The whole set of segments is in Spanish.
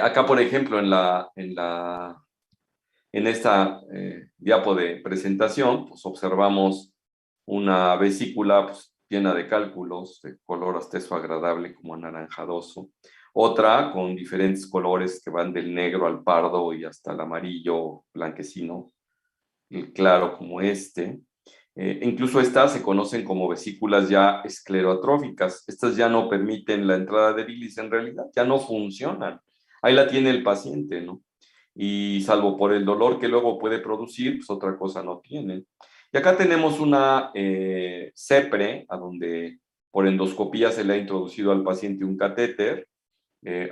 Acá, por ejemplo, en esta diapo de presentación, pues observamos una vesícula pues, llena de cálculos de color hasta eso agradable como anaranjadoso. Otra con diferentes colores que van del negro al pardo y hasta el amarillo blanquecino, el claro como este. Incluso estas se conocen como vesículas ya esclerotróficas. Estas ya no permiten la entrada de bilis en realidad, ya no funcionan. Ahí la tiene el paciente, ¿no? Y salvo por el dolor que luego puede producir, pues otra cosa no tiene. Y acá tenemos una CEPRE, a donde por endoscopía se le ha introducido al paciente un catéter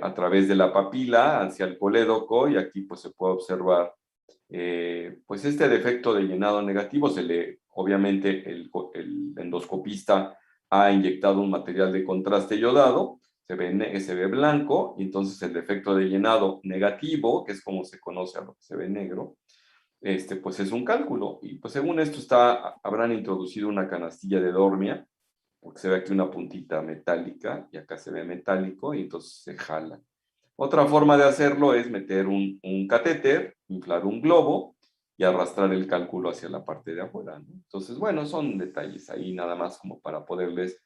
a través de la papila hacia el colédoco, y aquí pues se puede observar pues este defecto de llenado negativo. Obviamente el endoscopista ha inyectado un material de contraste yodado, se ve blanco, y entonces el defecto de llenado negativo, que es como se conoce a lo que se ve negro, pues es un cálculo. Y pues según esto habrán introducido una canastilla de dormia, porque se ve aquí una puntita metálica y acá se ve metálico, y entonces se jala. Otra forma de hacerlo es meter un catéter, inflar un globo y arrastrar el cálculo hacia la parte de afuera, ¿no? Entonces, bueno, son detalles ahí nada más como para poderles,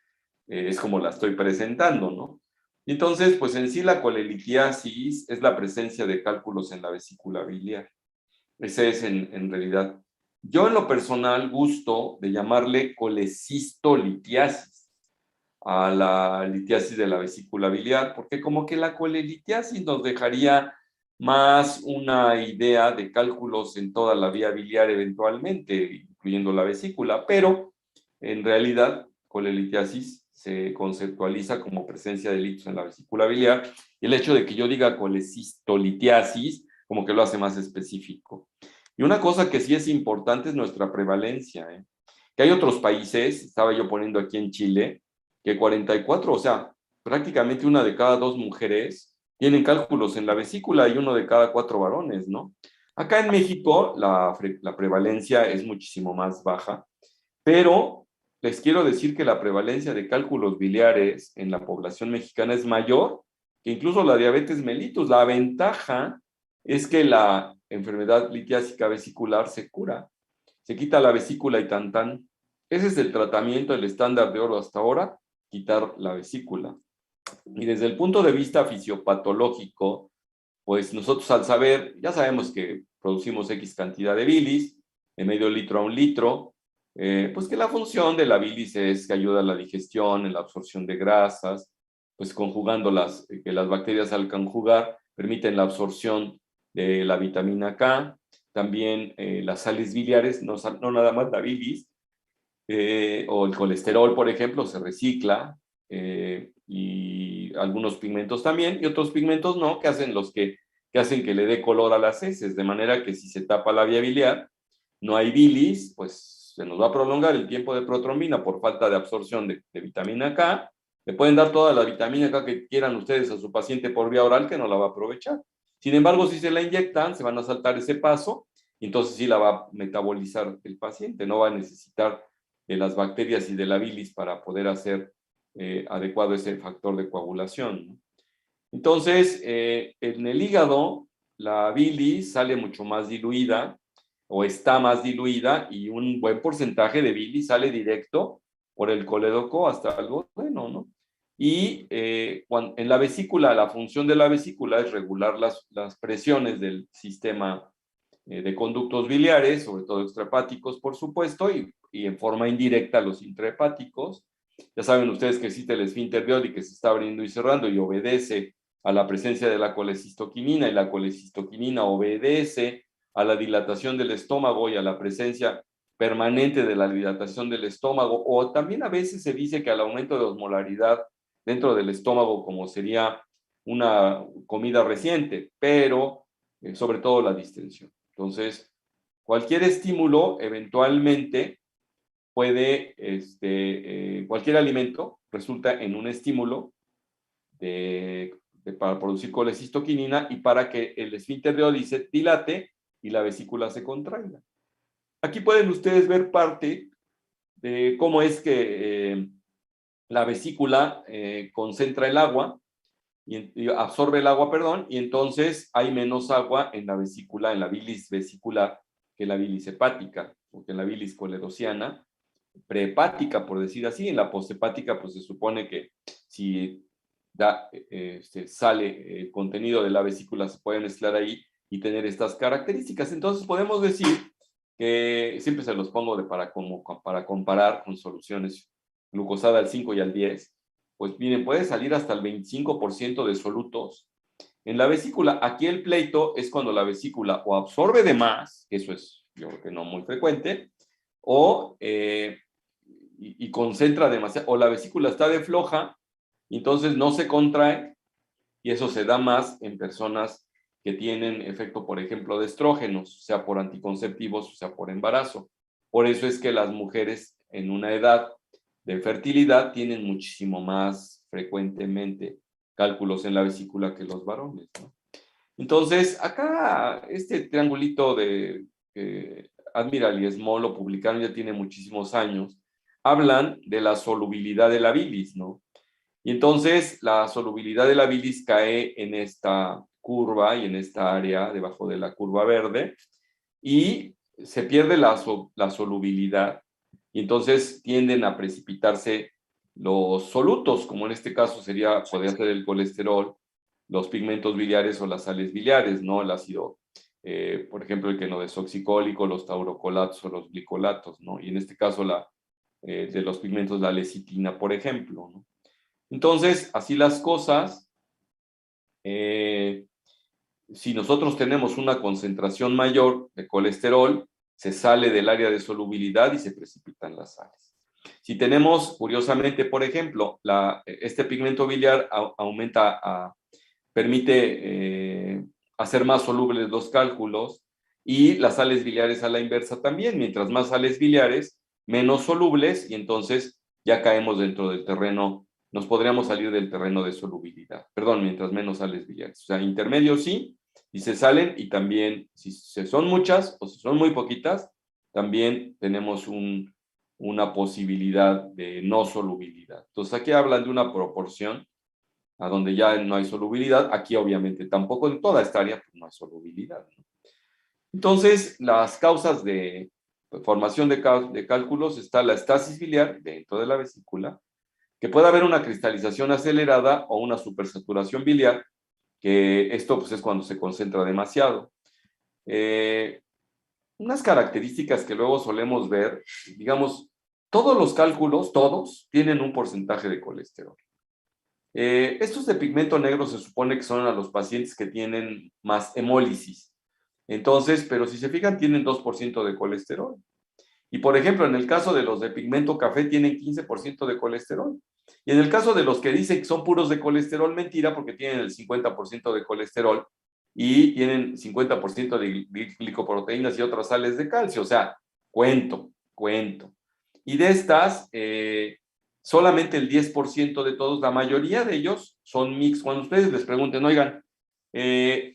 es como la estoy presentando, ¿no? Entonces, pues en sí la colelitiasis es la presencia de cálculos en la vesícula biliar. Ese es en realidad. Yo en lo personal gusto de llamarle colecistolitiasis a la litiasis de la vesícula biliar, porque como que la colelitiasis nos dejaría más una idea de cálculos en toda la vía biliar eventualmente, incluyendo la vesícula, pero en realidad colelitiasis se conceptualiza como presencia de litos en la vesícula biliar, y el hecho de que yo diga colecistolitiasis como que lo hace más específico. Y una cosa que sí es importante es nuestra prevalencia, que hay otros países, estaba yo poniendo aquí en Chile, que 44, o sea, prácticamente una de cada dos mujeres tienen cálculos en la vesícula y uno de cada cuatro varones, ¿no? Acá en México la prevalencia es muchísimo más baja, pero les quiero decir que la prevalencia de cálculos biliares en la población mexicana es mayor que incluso la diabetes mellitus. La ventaja es que la enfermedad litiásica vesicular se cura, se quita la vesícula y tan tan. Ese es el tratamiento, el estándar de oro hasta ahora, quitar la vesícula. Y desde el punto de vista fisiopatológico, pues nosotros al saber, ya sabemos que producimos X cantidad de bilis, de medio litro a un litro, pues que la función de la bilis es que ayuda a la digestión, en la absorción de grasas, pues conjugándolas, que las bacterias al conjugar permiten la absorción de la vitamina K, también las sales biliares, no nada más la bilis, o el colesterol, por ejemplo, se recicla, y algunos pigmentos también, y otros pigmentos no, que hacen que le dé color a las heces, de manera que si se tapa la vía biliar, no hay bilis, pues se nos va a prolongar el tiempo de protrombina por falta de absorción de vitamina K. Le pueden dar toda la vitamina K que quieran ustedes a su paciente por vía oral, que no la va a aprovechar. Sin embargo, si se la inyectan, se van a saltar ese paso, y entonces sí la va a metabolizar el paciente, no va a necesitar de las bacterias y de la bilis para poder hacer adecuado ese factor de coagulación, ¿no? Entonces, en el hígado, la bilis sale mucho más diluida o está más diluida, y un buen porcentaje de bilis sale directo por el colédoco hasta el duodeno, ¿no? Y en la vesícula, la función de la vesícula es regular las presiones del sistema de conductos biliares, sobre todo extrahepáticos, por supuesto, y en forma indirecta los intrahepáticos. Ya saben ustedes que existe el esfínter Biodi, que se está abriendo y cerrando y obedece a la presencia de la colecistoquinina, y la colecistoquinina obedece a la dilatación del estómago y a la presencia permanente de la dilatación del estómago, o también a veces se dice que al aumento de osmolaridad dentro del estómago, como sería una comida reciente, pero sobre todo la distensión. Entonces, cualquier estímulo eventualmente cualquier alimento resulta en un estímulo para producir colecistoquinina y para que el esfínter de Oddi se dilate y la vesícula se contraiga. Aquí pueden ustedes ver parte de cómo es que la vesícula concentra el agua, y absorbe el agua, perdón, y entonces hay menos agua en la vesícula, en la bilis vesicular, que en la bilis hepática, o que en la bilis colerociana, prehepática, por decir así. En la posthepática, pues se supone que si sale el contenido de la vesícula, se puede mezclar ahí y tener estas características. Entonces podemos decir que, siempre se los pongo para comparar con soluciones glucosada al 5 y al 10, pues miren, puede salir hasta el 25% de solutos en la vesícula. Aquí el pleito es cuando la vesícula o absorbe de más, que eso es, yo creo que no muy frecuente, o y concentra demasiado, o la vesícula está de floja, y entonces no se contrae, y eso se da más en personas que tienen efecto, por ejemplo, de estrógenos, sea por anticonceptivos, o sea por embarazo. Por eso es que las mujeres en una edad de fertilidad tienen muchísimo más frecuentemente cálculos en la vesícula que los varones, ¿no? Entonces, acá este triangulito de Admiral y Small lo publicaron, ya tiene muchísimos años, hablan de la solubilidad de la bilis, ¿no? Y entonces la solubilidad de la bilis cae en esta curva y en esta área debajo de la curva verde, y se pierde la solubilidad, y entonces tienden a precipitarse los solutos, como en este caso podría ser el colesterol, los pigmentos biliares o las sales biliares, ¿no? El ácido, por ejemplo, el quenodesoxicólico, los taurocolatos o los glicolatos, ¿no? Y en este caso de los pigmentos, la lecitina, por ejemplo, ¿no? Entonces, así las cosas, si nosotros tenemos una concentración mayor de colesterol, se sale del área de solubilidad y se precipitan las sales. Si tenemos, curiosamente, por ejemplo, este pigmento biliar permite hacer más solubles los cálculos, y las sales biliares a la inversa también. Mientras más sales biliares, menos solubles, y entonces ya caemos dentro del terreno, nos podríamos salir del terreno de solubilidad. Perdón, mientras menos sales biliares. O sea, intermedio sí, y se salen, y también si son muchas o si son muy poquitas, también tenemos una posibilidad de no solubilidad. Entonces aquí hablan de una proporción a donde ya no hay solubilidad. Aquí obviamente tampoco, en toda esta área pues no hay solubilidad, ¿no? Entonces, las causas de formación de cálculos: está la estasis biliar dentro de la vesícula, que puede haber una cristalización acelerada o una supersaturación biliar, que esto pues es cuando se concentra demasiado. Unas características que luego solemos ver, digamos, todos los cálculos, todos, tienen un porcentaje de colesterol. Estos de pigmento negro se supone que son a los pacientes que tienen más hemólisis. Entonces, pero si se fijan, tienen 2% de colesterol. Y por ejemplo, en el caso de los de pigmento café, tienen 15% de colesterol. Y en el caso de los que dicen que son puros de colesterol, mentira, porque tienen el 50% de colesterol y tienen 50% de glicoproteínas y otras sales de calcio. O sea, cuento. Y de estas, solamente el 10% de todos, la mayoría de ellos son mix. Cuando ustedes les pregunten, oigan,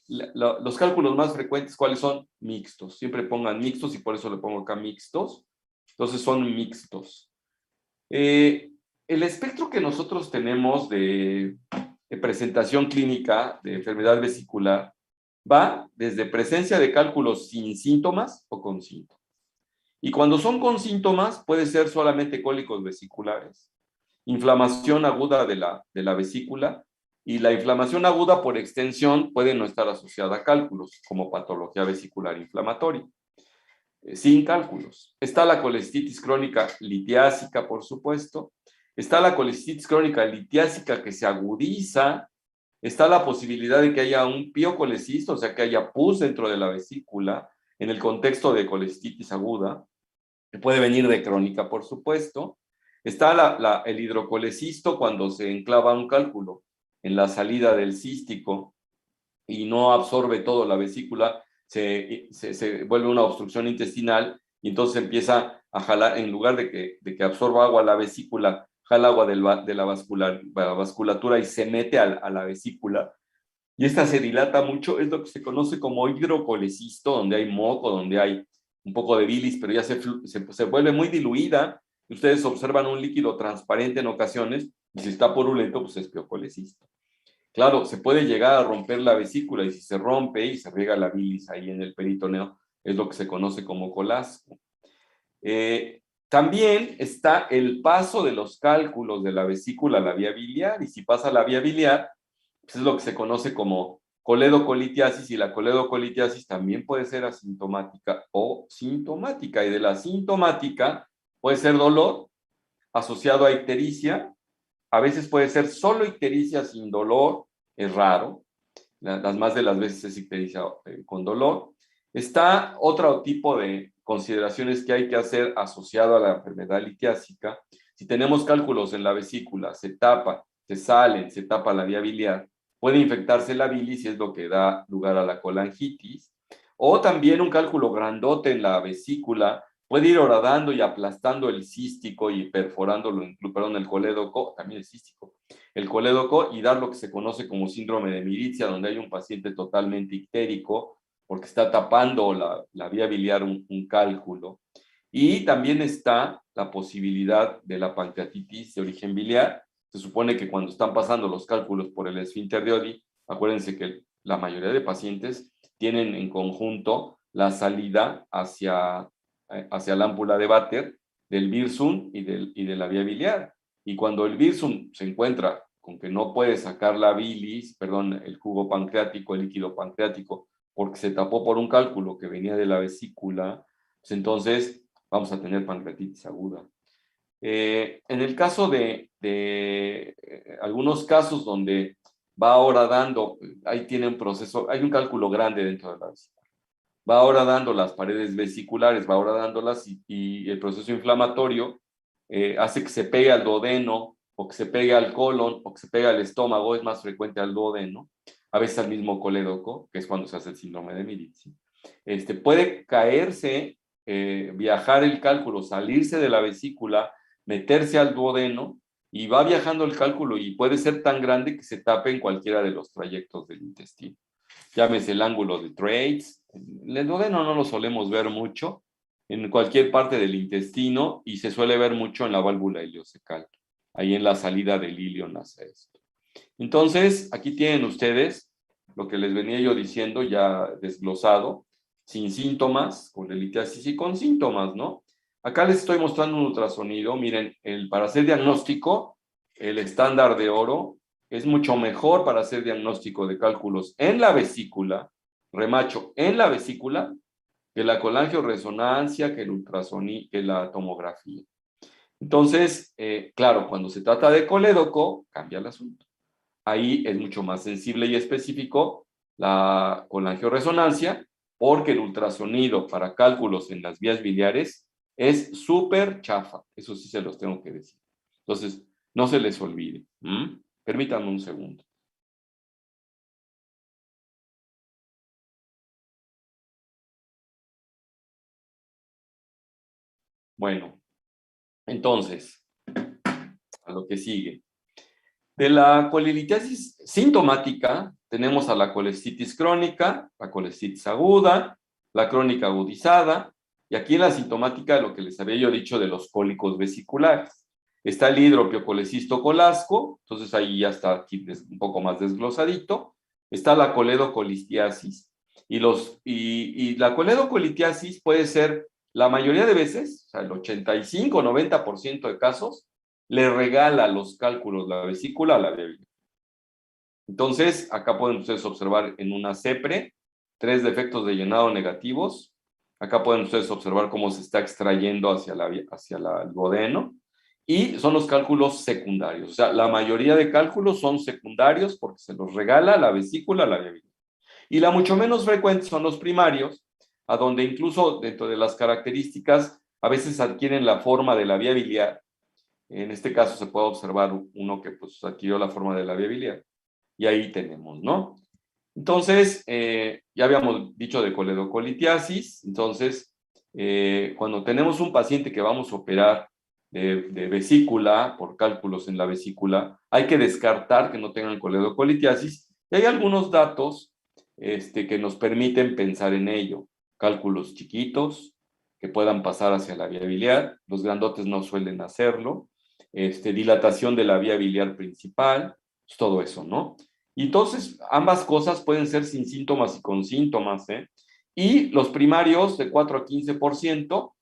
los cálculos más frecuentes, ¿cuáles son? Mixtos. Siempre pongan mixtos, y por eso le pongo acá mixtos. Entonces son mixtos. El espectro que nosotros tenemos de presentación clínica de enfermedad vesicular va desde presencia de cálculos sin síntomas o con síntomas. Y cuando son con síntomas, puede ser solamente cólicos vesiculares, inflamación aguda de la vesícula, y la inflamación aguda por extensión puede no estar asociada a cálculos, como patología vesicular inflamatoria, sin cálculos. Está la colestitis crónica litiásica, por supuesto. Está la colestitis crónica litiásica que se agudiza. Está la posibilidad de que haya un piocolecisto, o sea, que haya pus dentro de la vesícula, en el contexto de colestitis aguda, que puede venir de crónica, por supuesto. Está el hidrocolecisto, cuando se enclava un cálculo en la salida del cístico y no absorbe todo la vesícula, se vuelve una obstrucción intestinal, y entonces empieza a jalar, en lugar de que absorba agua la vesícula, jala agua de la vasculatura y se mete a la vesícula, y esta se dilata mucho. Es lo que se conoce como hidrocolecisto, donde hay moco, donde hay un poco de bilis, pero ya se vuelve muy diluida. Ustedes observan un líquido transparente en ocasiones, y si está purulento, pues es piocolecisto. claro, se puede llegar a romper la vesícula y si se rompe y se riega la bilis ahí en el peritoneo, es lo que se conoce como colasco. También está el paso de los cálculos de la vesícula a la vía biliar, y si pasa a la vía biliar, pues es lo que se conoce como coledocolitiasis, y la coledocolitiasis también puede ser asintomática o sintomática, y de la sintomática puede ser dolor asociado a ictericia, a veces puede ser solo ictericia sin dolor, es raro, las más de las veces es ictericia con dolor. Está otro tipo de consideraciones que hay que hacer asociado a la enfermedad litiásica. Si tenemos cálculos en la vesícula, se tapa, se salen, se tapa la vía biliar, puede infectarse la bilis y es lo que da lugar a la colangitis. O también un cálculo grandote en la vesícula puede ir horadando y aplastando el cístico y perforándolo, perdón, el colédoco, también el cístico, el colédoco, y dar lo que se conoce como síndrome de Miritzia, donde hay un paciente totalmente ictérico porque está tapando la vía biliar un cálculo. Y también está la posibilidad de la pancreatitis de origen biliar. Se supone que cuando están pasando los cálculos por el esfínter de Oddi, acuérdense que la mayoría de pacientes tienen en conjunto la salida hacia la ámpula de Vater del virsum y de la vía biliar. Y cuando el virsum se encuentra con que no puede sacar la bilis, perdón, el jugo pancreático, el líquido pancreático, porque se tapó por un cálculo que venía de la vesícula, pues entonces vamos a tener pancreatitis aguda. En el caso de algunos casos donde va ahora dando, ahí tiene un proceso, hay un cálculo grande dentro de la vesícula, va ahora dando las paredes vesiculares, va ahora dándolas y el proceso inflamatorio hace que se pegue al duodeno o que se pegue al colon o que se pegue al estómago, es más frecuente al duodeno, a veces al mismo colédoco, que es cuando se hace el síndrome de Miritzki. Puede caerse, viajar el cálculo, salirse de la vesícula, meterse al duodeno y va viajando el cálculo y puede ser tan grande que se tape en cualquiera de los trayectos del intestino. Llámese el ángulo de Treitz. El duodeno no lo solemos ver mucho en cualquier parte del intestino y se suele ver mucho en la válvula ileocecal. Ahí en la salida del ilio nace esto. Entonces, aquí tienen ustedes lo que les venía yo diciendo ya desglosado, sin síntomas, con litiasis y con síntomas, ¿no? Acá les estoy mostrando un ultrasonido. Miren, para hacer diagnóstico, el estándar de oro es mucho mejor para hacer diagnóstico de cálculos en la vesícula, remacho, en la vesícula, que la colangioresonancia, que el ultrasonido, que la tomografía. Entonces, claro, cuando se trata de colédoco, cambia el asunto. Ahí es mucho más sensible y específico la colangioresonancia, porque el ultrasonido para cálculos en las vías biliares es súper chafa. Eso sí se los tengo que decir. Entonces, no se les olvide. Permítanme un segundo. Bueno, entonces, a lo que sigue. De la colelitiasis sintomática, tenemos a la colestitis crónica, la colestitis aguda, la crónica agudizada, y aquí en la sintomática lo que les había yo dicho de los cólicos vesiculares. Está el hidropiocolecisto colasco, entonces ahí ya está aquí un poco más desglosadito. Está la coledocolistiasis, y la coledocolitiasis puede ser, la mayoría de veces, o sea, el 85-90% de casos, le regala los cálculos la vesícula a la vía biliar. Entonces, acá pueden ustedes observar en una CEPRE 3 defectos de llenado negativos. Acá pueden ustedes observar cómo se está extrayendo hacia el duodeno. Y son los cálculos secundarios. O sea, la mayoría de cálculos son secundarios porque se los regala la vesícula a la vía biliar. Y la mucho menos frecuente son los primarios, a donde incluso dentro de las características a veces adquieren la forma de la vía biliar. En este caso se puede observar uno que pues adquirió la forma de la vía biliar. Y ahí tenemos, ¿no? Entonces, ya habíamos dicho de coledocolitiasis. Entonces, cuando tenemos un paciente que vamos a operar de vesícula, por cálculos en la vesícula, hay que descartar que no tengan coledocolitiasis. Y hay algunos datos que nos permiten pensar en ello. Cálculos chiquitos que puedan pasar hacia la vía biliar. Los grandotes no suelen hacerlo. Dilatación de la vía biliar principal, todo eso, ¿no? Y entonces, ambas cosas pueden ser sin síntomas y con síntomas, ¿eh? Y los primarios de 4 a 15%,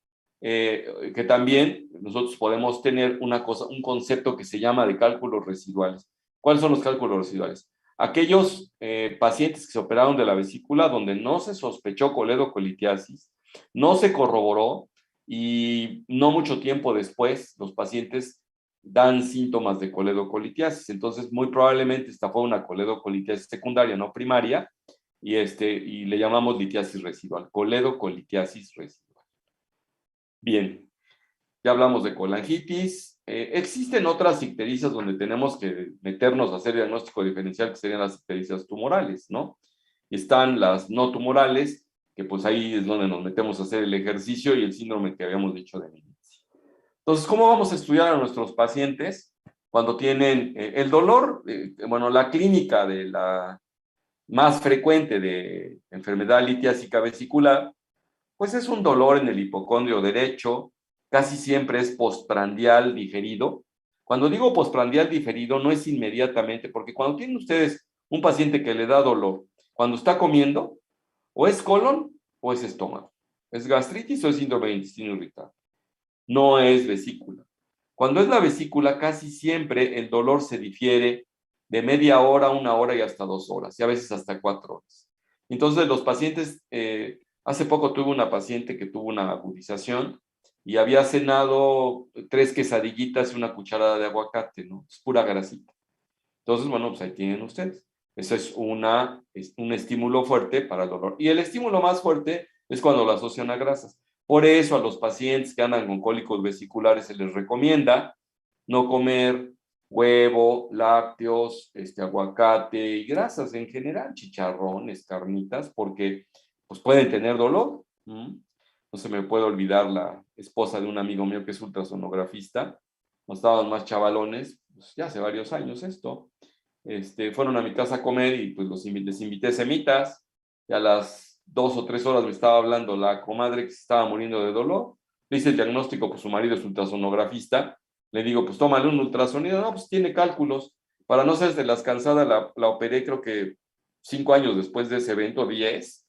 que también nosotros podemos tener una cosa, un concepto que se llama de cálculos residuales. ¿Cuáles son los cálculos residuales? Aquellos pacientes que se operaron de la vesícula donde no se sospechó coledocolitiasis, no se corroboró y no mucho tiempo después los pacientes dan síntomas de coledocolitiasis. Entonces, muy probablemente esta fue una coledocolitiasis secundaria, no primaria, y le llamamos litiasis residual, coledocolitiasis residual. Bien, ya hablamos de colangitis. Existen otras ictericias donde tenemos que meternos a hacer diagnóstico diferencial, que serían las ictericias tumorales, ¿no? Están las no tumorales, que pues ahí es donde nos metemos a hacer el ejercicio y el síndrome que habíamos dicho de Menici. Entonces, ¿cómo vamos a estudiar a nuestros pacientes cuando tienen el dolor? Bueno, la clínica de la más frecuente de enfermedad litiásica vesicular, pues es un dolor en el hipocondrio derecho, casi siempre es postprandial diferido. Cuando digo postprandial diferido, no es inmediatamente, porque cuando tienen ustedes un paciente que le da dolor, cuando está comiendo, o es colon o es estómago. Es gastritis o es síndrome de intestino irritable. No es vesícula. Cuando es la vesícula, casi siempre el dolor se difiere de media hora, 1 hora y hasta 2 horas, y a veces hasta 4 horas. Entonces, los pacientes, hace poco tuve una paciente que tuvo una agudización y había cenado 3 quesadillitas y una cucharada de aguacate, ¿no? Es pura grasita. Entonces, bueno, pues ahí tienen ustedes. Eso es un estímulo fuerte para el dolor. Y el estímulo más fuerte es cuando lo asocian a grasas. Por eso a los pacientes que andan con cólicos vesiculares se les recomienda no comer huevo, lácteos, aguacate y grasas en general, chicharrones, carnitas, porque pues pueden tener dolor. No se me puede olvidar la esposa de un amigo mío que es ultrasonografista. Nos estaban más chavalones, pues ya hace varios años esto. Fueron a mi casa a comer y pues les invité semitas. Y a las 2 o 3 horas me estaba hablando la comadre que se estaba muriendo de dolor. Le hice el diagnóstico, pues su marido es ultrasonografista. Le digo, pues tómale un ultrasonido. No, pues tiene cálculos. Para no ser de las cansadas, la operé creo que 5 años después de ese evento, 10.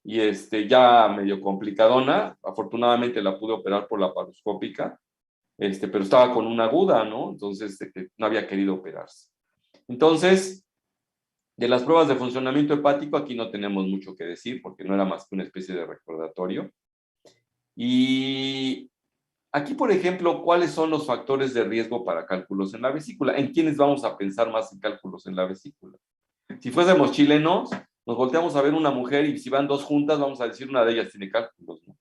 Y ya medio complicadona. Afortunadamente la pude operar por la laparoscópica. Pero estaba con una aguda, ¿no? Entonces no había querido operarse. Entonces, de las pruebas de funcionamiento hepático, aquí no tenemos mucho que decir porque no era más que una especie de recordatorio. Y aquí, por ejemplo, ¿cuáles son los factores de riesgo para cálculos en la vesícula? ¿En quiénes vamos a pensar más en cálculos en la vesícula? Si fuésemos chilenos, nos volteamos a ver una mujer y si van 2 juntas, vamos a decir una de ellas tiene cálculos, ¿no?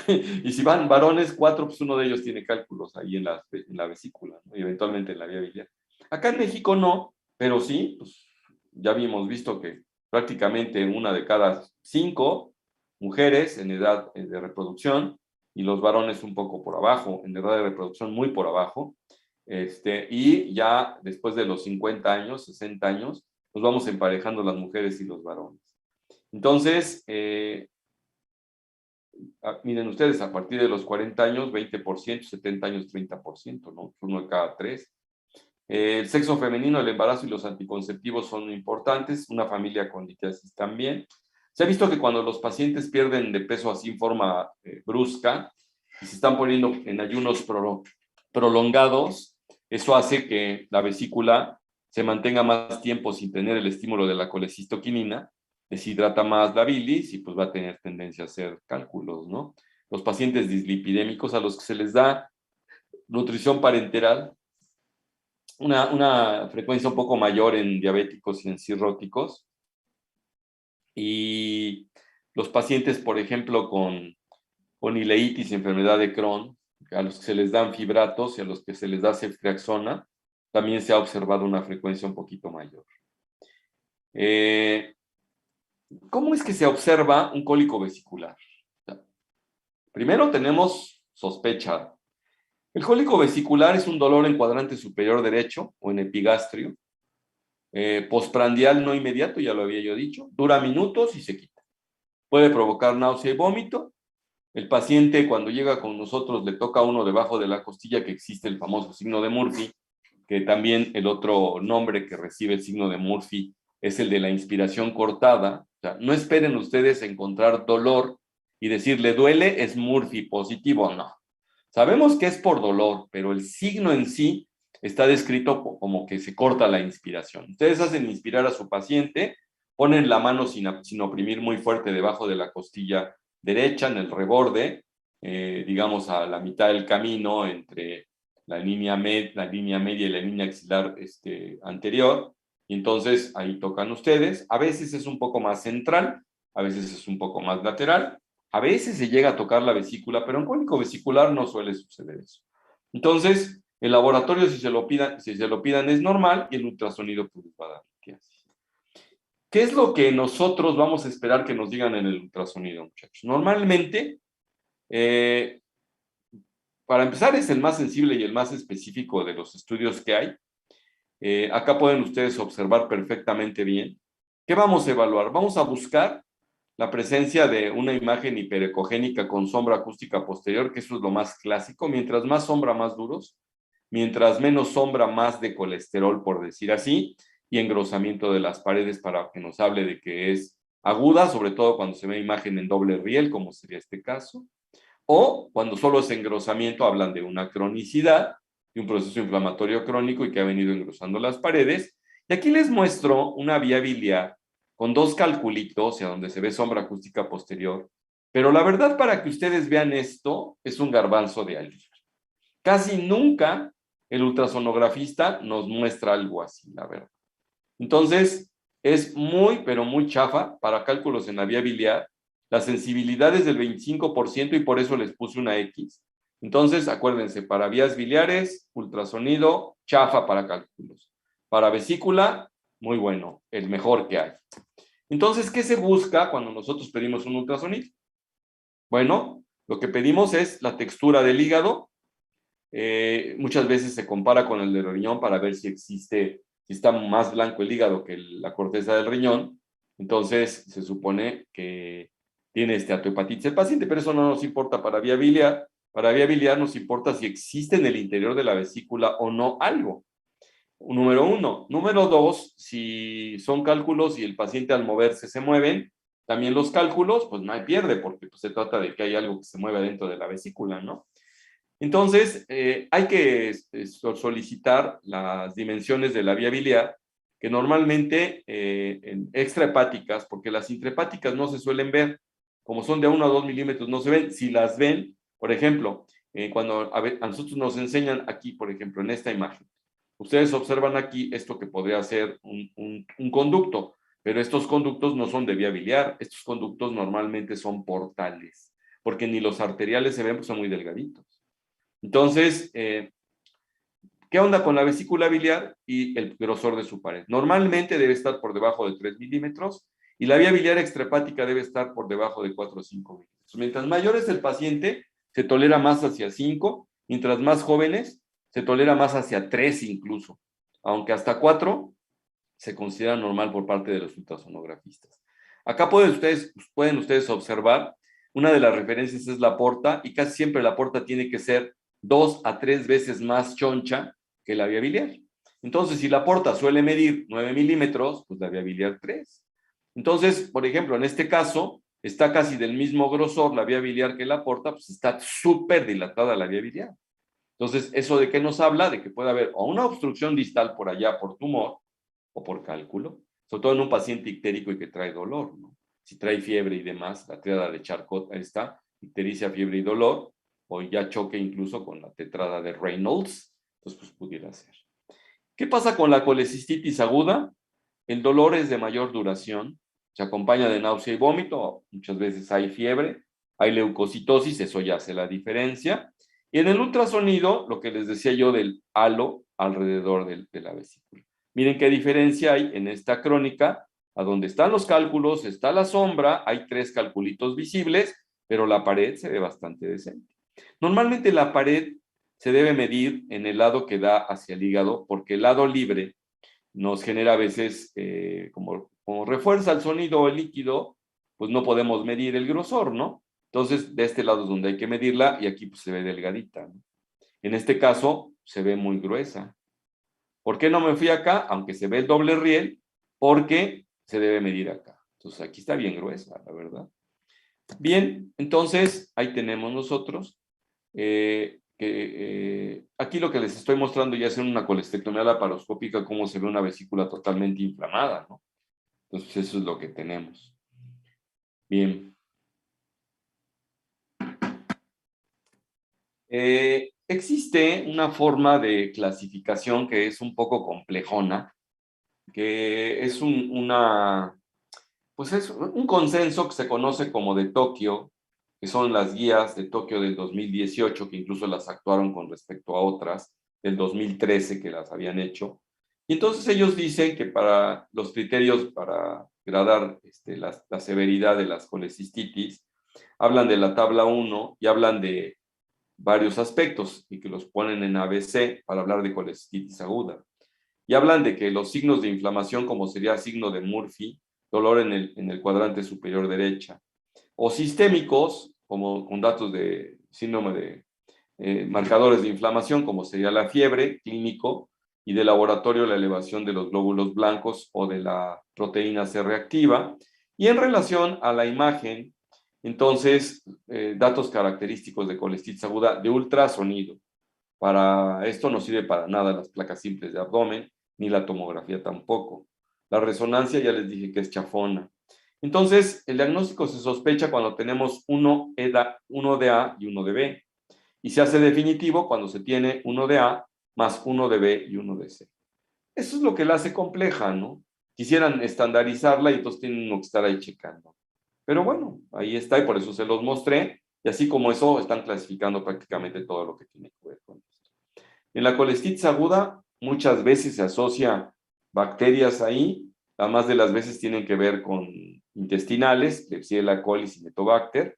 Y si van varones, 4, pues uno de ellos tiene cálculos ahí en la vesícula, ¿no? Y eventualmente en la vía biliar. Acá en México no, pero sí, pues ya habíamos visto que prácticamente 1 de cada 5 mujeres en edad de reproducción y los varones un poco por abajo, en edad de reproducción muy por abajo, y ya después de los 50 años, 60 años, nos vamos emparejando las mujeres y los varones. Entonces, miren ustedes, a partir de los 40 años, 20%, 70 años, 30%, ¿no? 1 de cada 3. El sexo femenino, el embarazo y los anticonceptivos son importantes, una familia con litiasis también. Se ha visto que cuando los pacientes pierden de peso así en forma brusca y se están poniendo en ayunos prolongados, eso hace que la vesícula se mantenga más tiempo sin tener el estímulo de la colecistoquinina, deshidrata más la bilis y pues va a tener tendencia a hacer cálculos, ¿no? Los pacientes dislipidémicos a los que se les da nutrición parenteral, una frecuencia un poco mayor en diabéticos y en cirróticos. Y los pacientes, por ejemplo, con ileitis y enfermedad de Crohn, a los que se les dan fibratos y a los que se les da ceftriaxona, también se ha observado una frecuencia un poquito mayor. ¿Cómo es que se observa un cólico vesicular? Primero tenemos sospecha. El cólico vesicular es un dolor en cuadrante superior derecho o en epigastrio, postprandial no inmediato, ya lo había yo dicho, dura minutos y se quita. Puede provocar náusea y vómito. El paciente cuando llega con nosotros le toca a uno debajo de la costilla que existe el famoso signo de Murphy, que también el otro nombre que recibe el signo de Murphy es el de la inspiración cortada. O sea, no esperen ustedes encontrar dolor y decir, le duele, es Murphy positivo. No. Sabemos que es por dolor, pero el signo en sí está descrito como que se corta la inspiración. Ustedes hacen inspirar a su paciente, ponen la mano sin oprimir muy fuerte debajo de la costilla derecha, en el reborde, digamos a la mitad del camino entre la línea media y la línea axilar anterior, y entonces ahí tocan ustedes. A veces es un poco más central, a veces es un poco más lateral, a veces se llega a tocar la vesícula, pero en cólico vesicular no suele suceder eso. Entonces, el laboratorio, si se lo pidan es normal, y el ultrasonido pues va a dar litiasis. ¿Qué es lo que nosotros vamos a esperar que nos digan en el ultrasonido, muchachos? Normalmente, para empezar, es el más sensible y el más específico de los estudios que hay. Acá pueden ustedes observar perfectamente bien. ¿Qué vamos a evaluar? Vamos a buscar la presencia de una imagen hiperecogénica con sombra acústica posterior, que eso es lo más clásico. Mientras más sombra, más duros. Mientras menos sombra, más de colesterol, por decir así, y engrosamiento de las paredes para que nos hable de que es aguda, sobre todo cuando se ve imagen en doble riel, como sería este caso. O cuando solo es engrosamiento, hablan de una cronicidad, de un proceso inflamatorio crónico y que ha venido engrosando las paredes. Y aquí les muestro una vía biliar con dos calculitos, hacia donde se ve sombra acústica posterior. Pero la verdad, para que ustedes vean esto, es un garbanzo de algodón. Casi nunca el ultrasonografista nos muestra algo así, la verdad. Entonces, es muy, pero muy chafa para cálculos en la vía biliar. La sensibilidad es del 25% y por eso les puse una X. Entonces, acuérdense, para vías biliares, ultrasonido, chafa para cálculos. Para vesícula, muy bueno, el mejor que hay. Entonces, ¿qué se busca cuando nosotros pedimos un ultrasonido? Bueno, lo que pedimos es la textura del hígado. Muchas veces se compara con el del riñón para ver si está más blanco el hígado que la corteza del riñón. Entonces, se supone que tiene esteatohepatitis el paciente, pero eso no nos importa para vía biliar. Para vía biliar nos importa si existe en el interior de la vesícula o no algo. Número uno. Número dos, si son cálculos y el paciente al moverse se mueven, también los cálculos, pues no hay pierde, porque pues, se trata de que hay algo que se mueve dentro de la vesícula, ¿no? Entonces, hay que solicitar las dimensiones de la vía biliar, que normalmente en extrahepáticas, porque las intrahepáticas no se suelen ver, como son de 1 a 2 milímetros, no se ven. Si las ven, por ejemplo, cuando a nosotros nos enseñan aquí, por ejemplo, en esta imagen, ustedes observan aquí esto que podría ser un conducto, pero estos conductos no son de vía biliar, estos conductos normalmente son portales, porque ni los arteriales se ven, pues son muy delgaditos. Entonces, ¿qué onda con la vesícula biliar y el grosor de su pared? Normalmente debe estar por debajo de 3 milímetros y la vía biliar extrahepática debe estar por debajo de 4 o 5 milímetros. Mientras mayor es el paciente, se tolera más hacia 5, mientras más jóvenes, se tolera más hacia 3 incluso, aunque hasta 4 se considera normal por parte de los ultrasonografistas. Acá pueden ustedes observar, una de las referencias es la porta, y casi siempre la porta tiene que ser 2 a 3 veces más choncha que la vía biliar. Entonces, si la porta suele medir 9 milímetros, pues la vía biliar 3. Entonces, por ejemplo, en este caso, está casi del mismo grosor la vía biliar que la porta, pues está súper dilatada la vía biliar. Entonces, ¿eso de qué nos habla? De que puede haber o una obstrucción distal por allá por tumor, o por cálculo, sobre todo en un paciente ictérico y que trae dolor, ¿no? Si trae fiebre y demás, la tríada de Charcot está, ictericia, fiebre y dolor, o ya choque incluso con la tetrada de Reynolds, entonces pues pudiera ser. ¿Qué pasa con la colecistitis aguda? El dolor es de mayor duración, se acompaña de náusea y vómito, muchas veces hay fiebre, hay leucocitosis, eso ya hace la diferencia. Y en el ultrasonido, lo que les decía yo del halo alrededor de la vesícula. Miren qué diferencia hay en esta crónica, a donde están los cálculos, está la sombra, hay 3 calculitos visibles, pero la pared se ve bastante decente. Normalmente la pared se debe medir en el lado que da hacia el hígado, porque el lado libre nos genera a veces, como refuerza el sonido líquido, pues no podemos medir el grosor, ¿no? Entonces, de este lado es donde hay que medirla y aquí pues, se ve delgadita, ¿no? En este caso, se ve muy gruesa. ¿Por qué no me fui acá? Aunque se ve el doble riel, porque se debe medir acá. Entonces aquí está bien gruesa, la verdad. Bien, entonces ahí tenemos nosotros aquí lo que les estoy mostrando ya es en una colestectomía laparoscópica cómo se ve una vesícula totalmente inflamada, ¿no? Entonces eso es lo que tenemos. Bien. Existe una forma de clasificación que es un poco complejona, que es pues es un consenso que se conoce como de Tokio, que son las guías de Tokio del 2018, que incluso las actuaron con respecto a otras del 2013 que las habían hecho. Y entonces ellos dicen que para los criterios para gradar la severidad de las colecistitis, hablan de la tabla 1 y hablan de varios aspectos y que los ponen en ABC para hablar de colecistitis aguda. Y hablan de que los signos de inflamación, como sería signo de Murphy, dolor en el cuadrante superior derecha, o sistémicos, como con datos de síndrome de marcadores de inflamación, como sería la fiebre, clínico, y de laboratorio la elevación de los glóbulos blancos o de la proteína C reactiva. Y en relación a la imagen, entonces, datos característicos de colestitis aguda de ultrasonido. Para esto no sirve para nada las placas simples de abdomen, ni la tomografía tampoco. La resonancia ya les dije que es chafona. Entonces, el diagnóstico se sospecha cuando tenemos uno de A y uno de B. Y se hace definitivo cuando se tiene uno de A más uno de B y uno de C. Eso es lo que la hace compleja, ¿no? Quisieran estandarizarla y entonces tienen uno que estar ahí checando. Pero bueno, ahí está y por eso se los mostré. Y así como eso, están clasificando prácticamente todo lo que tiene que ver con esto. En la colestitis aguda, muchas veces se asocia bacterias ahí. La más de las veces tienen que ver con intestinales, Klebsiella coli, Cinetobacter.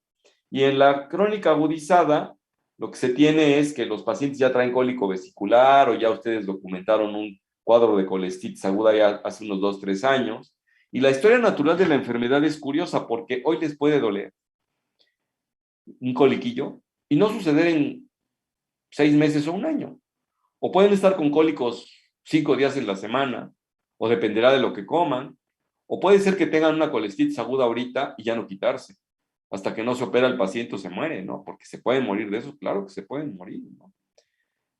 Y en la crónica agudizada, lo que se tiene es que los pacientes ya traen cólico vesicular o ya ustedes documentaron un cuadro de colestitis aguda ya hace unos 2, 3 años. Y la historia natural de la enfermedad es curiosa porque hoy les puede doler un coliquillo y no suceder en 6 meses o un año. O pueden estar con cólicos 5 días en la semana, o dependerá de lo que coman. O puede ser que tengan una colestitis aguda ahorita y ya no quitarse. Hasta que no se opera el paciente o se muere, ¿no? Porque se pueden morir de eso, claro que se pueden morir, ¿no?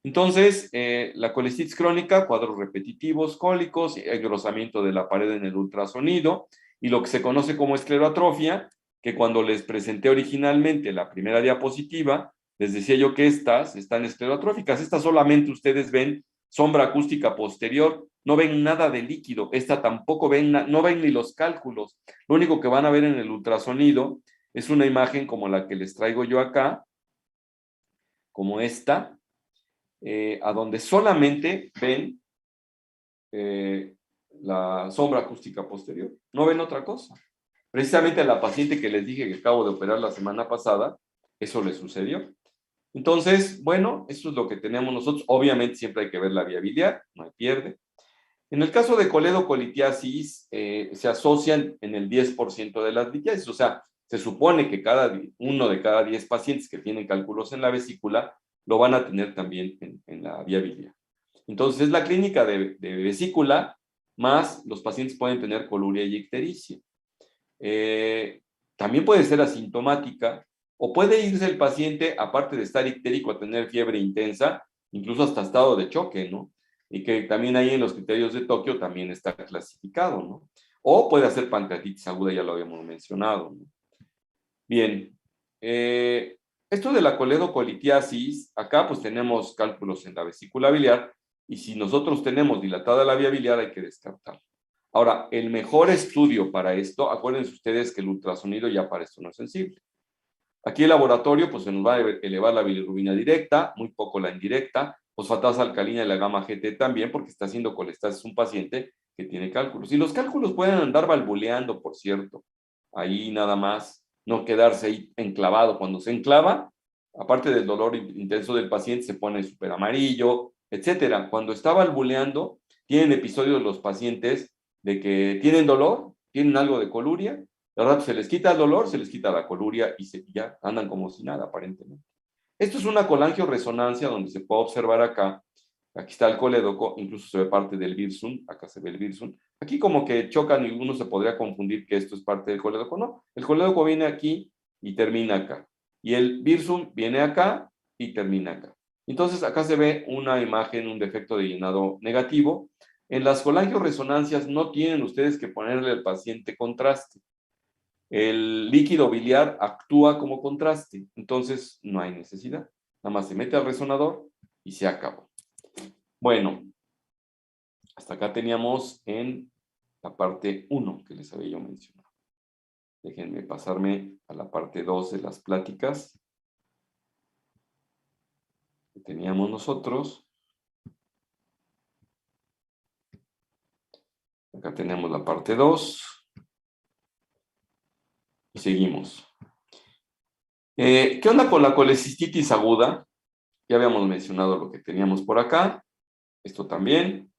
Entonces, la colestitis crónica, cuadros repetitivos, cólicos, engrosamiento de la pared en el ultrasonido, y lo que se conoce como escleroatrofia, que cuando les presenté originalmente la primera diapositiva, les decía yo que estas están esclerotróficas. Estas solamente ustedes ven sombra acústica posterior, no ven nada de líquido. Esta tampoco ven, no ven ni los cálculos. Lo único que van a ver en el ultrasonido es una imagen como la que les traigo yo acá, como esta, a donde solamente ven la sombra acústica posterior, no ven otra cosa. Precisamente a la paciente que les dije que acabo de operar la semana pasada, eso le sucedió. Entonces, bueno, eso es lo que tenemos nosotros. Obviamente siempre hay que ver la vía biliar, no hay pierde. En el caso de coledocolitiasis, se asocian en el 10% de las litiasis, o sea, se supone que uno de cada 10 pacientes que tienen cálculos en la vesícula lo van a tener también en la vía biliar. Entonces, es la clínica de vesícula, más los pacientes pueden tener coluria y ictericia. También puede ser asintomática, o puede irse el paciente, aparte de estar ictérico, a tener fiebre intensa, incluso hasta estado de choque, ¿no? Y que también ahí en los criterios de Tokio también está clasificado, ¿no? O puede hacer pancreatitis aguda, ya lo habíamos mencionado, ¿no? Bien, esto de la coledocolitiasis, acá pues tenemos cálculos en la vesícula biliar, y si nosotros tenemos dilatada la vía biliar hay que descartarla. Ahora, el mejor estudio para esto, acuérdense ustedes que el ultrasonido ya para esto no es sensible. Aquí el laboratorio pues se nos va a elevar la bilirrubina directa, muy poco la indirecta, fosfatasa alcalina y la gamma GT también, porque está haciendo colestasis un paciente que tiene cálculos. Y los cálculos pueden andar balbuleando, por cierto, ahí nada más, no quedarse ahí enclavado. Cuando se enclava, aparte del dolor intenso del paciente, se pone súper amarillo, etcétera. Cuando está balbuleando, tienen episodios los pacientes de que tienen dolor, tienen algo de coluria, de rato se les quita el dolor, se les quita la coluria y ya andan como si nada, aparentemente. Esto es una colangioresonancia donde se puede observar acá Aquí está el colédoco, incluso se ve parte del virsum, acá se ve el virsum. Aquí como que chocan y uno se podría confundir que esto es parte del colédoco. No, el colédoco viene aquí y termina acá. Y el virsum viene acá y termina acá. Entonces acá se ve una imagen, un defecto de llenado negativo. En las colangioresonancias no tienen ustedes que ponerle al paciente contraste. El líquido biliar actúa como contraste, entonces no hay necesidad. Nada más se mete al resonador y se acabó. Bueno, hasta acá teníamos en la parte 1 que les había yo mencionado. Déjenme pasarme a la parte 2 de las pláticas que teníamos nosotros. Acá tenemos la parte 2. Y seguimos. ¿Qué onda con la colecistitis aguda? Ya habíamos mencionado lo que teníamos por acá. Esto también.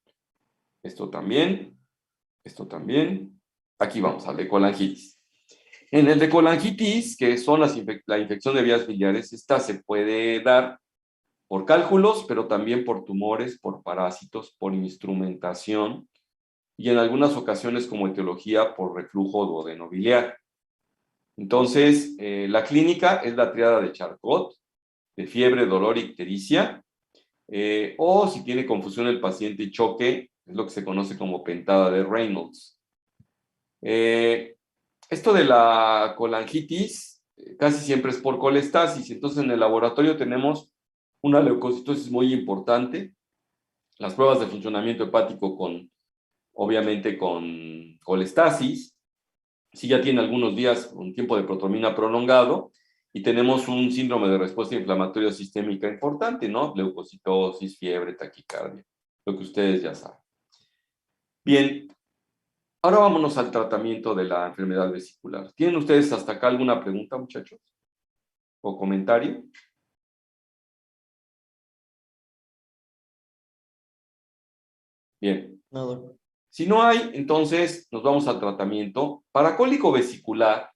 Esto también. Esto también. Aquí vamos al de colangitis. En el de colangitis, que son la infección de vías biliares, esta se puede dar por cálculos, pero también por tumores, por parásitos, por instrumentación y en algunas ocasiones como etiología por reflujo duodenobiliar. Entonces, la clínica es la triada de Charcot, de fiebre, dolor y ictericia, o si tiene confusión el paciente y choque, es lo que se conoce como pentada de Reynolds. Esto de la colangitis casi siempre es por colestasis, entonces en el laboratorio tenemos una leucocitosis muy importante, las pruebas de funcionamiento hepático obviamente con colestasis, si ya tiene algunos días, un tiempo de protomina prolongado, y tenemos un síndrome de respuesta inflamatoria sistémica importante, ¿no? Leucocitosis, fiebre, taquicardia, lo que ustedes ya saben. Bien, ahora vámonos al tratamiento de la enfermedad vesicular. ¿Tienen ustedes hasta acá alguna pregunta, muchachos? ¿O comentario? Bien. No, Si no hay, entonces nos vamos al tratamiento. Para cólico vesicular,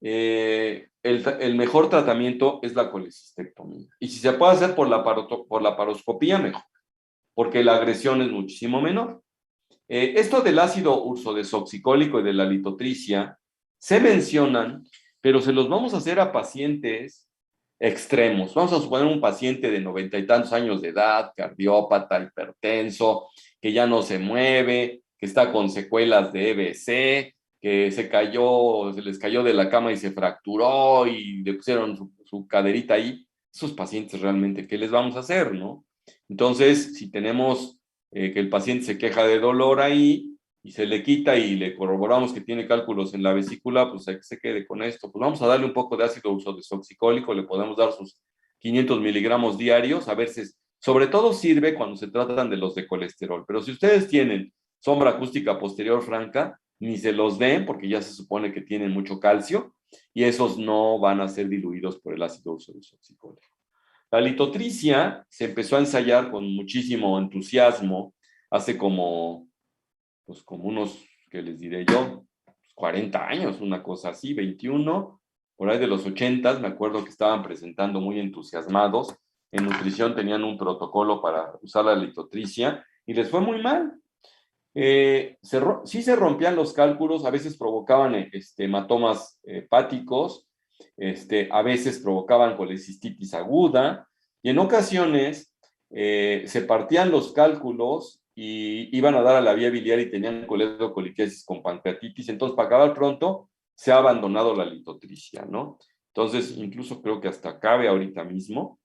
el mejor tratamiento es la colecistectomía. Y si se puede hacer por la paroscopía, mejor, porque la agresión es muchísimo menor. Esto del ácido ursodesoxicólico y de la litotricia se mencionan, pero se los vamos a hacer a pacientes extremos. Vamos a suponer un paciente de 90 y tantos años de edad, cardiópata, hipertenso, que ya no se mueve, que está con secuelas de EBC, que se les cayó de la cama y se fracturó y le pusieron su caderita ahí. Esos pacientes realmente, ¿qué les vamos a hacer, no? Entonces, si tenemos que el paciente se queja de dolor ahí y se le quita y le corroboramos que tiene cálculos en la vesícula, pues hay que se quede con esto. Pues vamos a darle un poco de ácido ursodesoxicólico, le podemos dar sus 500 miligramos diarios, a ver si, sobre todo sirve cuando se tratan de los de colesterol. Pero si ustedes tienen sombra acústica posterior franca, ni se los den porque ya se supone que tienen mucho calcio y esos no van a ser diluidos por el ácido ursodesoxicólico. La litotricia se empezó a ensayar con muchísimo entusiasmo hace pues como unos, ¿qué les diré yo? 40 años, una cosa así, 21, por ahí de los 80, me acuerdo que estaban presentando muy entusiasmados. En nutrición tenían un protocolo para usar la litotricia y les fue muy mal. Sí se rompían los cálculos, a veces provocaban hematomas hepáticos, a veces provocaban colecistitis aguda, y en ocasiones se partían los cálculos y iban a dar a la vía biliar y tenían coledocoliquiasis con pancreatitis. Entonces, para acabar pronto, se ha abandonado la litotricia, ¿no? Entonces, incluso creo que hasta cabe ahorita mismo,